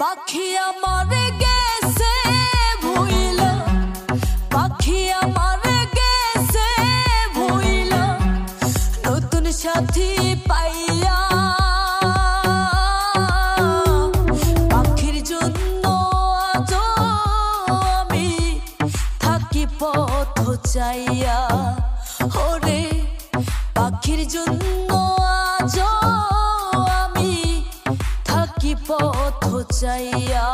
পাখি আমার গেছে ভুইলা, পাখি আমার গেছে ভুইলা, নতুন সাথী পাইয়া। পাখির জন্য আজ আমি থাকি পথ চাইয়া। ওরে পাখির জন্য আজ আমি থাকি পথ চাইয়া।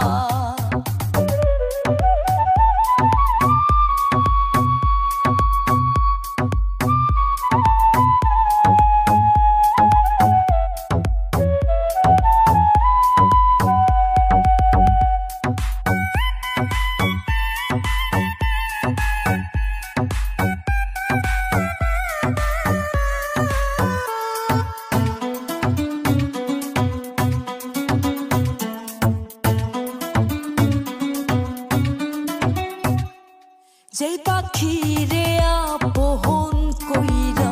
যেই পাখি রে আপন কইরা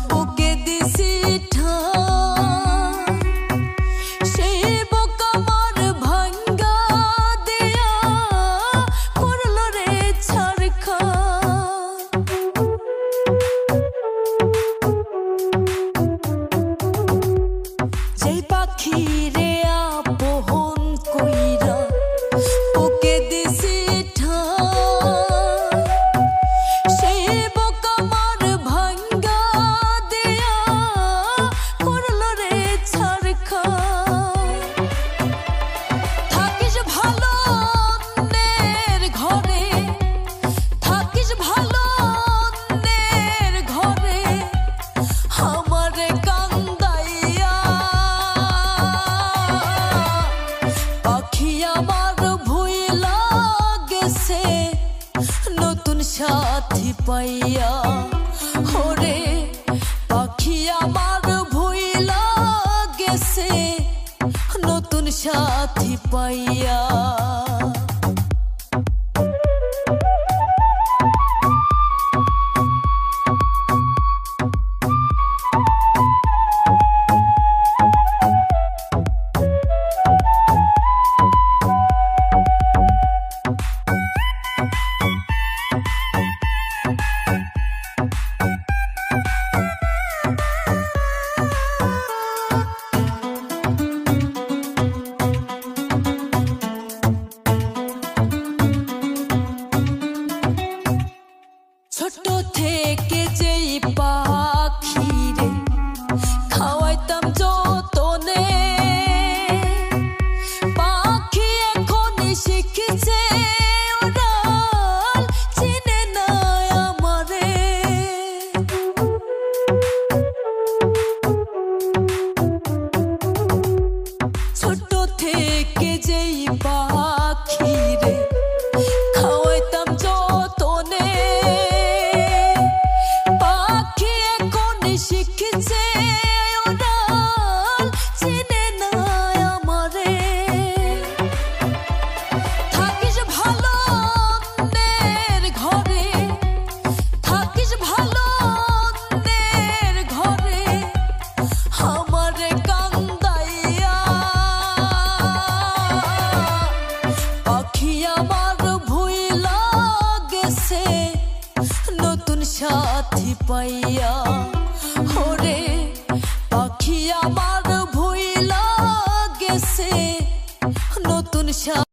বুকে দিছি ঠাই, সেই বুক আমার ভাঙ্গা দিয়া করল রে ছারখার। যেই পাখি রে আপন কইরা বুকে দিছি নতুন সাথী পাইয়া। ওরে পাখি আমার ভুইলা গেছে নতুন সাথী পাইয়া। ছোট থেকে যেই পাখিরে খাওয়াইতাম যতনে, পাখি এখন শিখেছে উড়াল, চিনে না আমারে। ছোট থেকে যেই পাখিরে খাওয়াইতাম যতনে, শিখছে উড়াল, চিনে না আমারে। থাকিস ভালো অন্যের ঘরে, থাকিস ভালো অন্যের ঘরে, আমারে কান্দাইয়া। পাখি আমার ভুইলা গেছে নতুন সাথী পাইয়া। ওরে পাখি আমার ভুইলা গেছে নতুন সাথী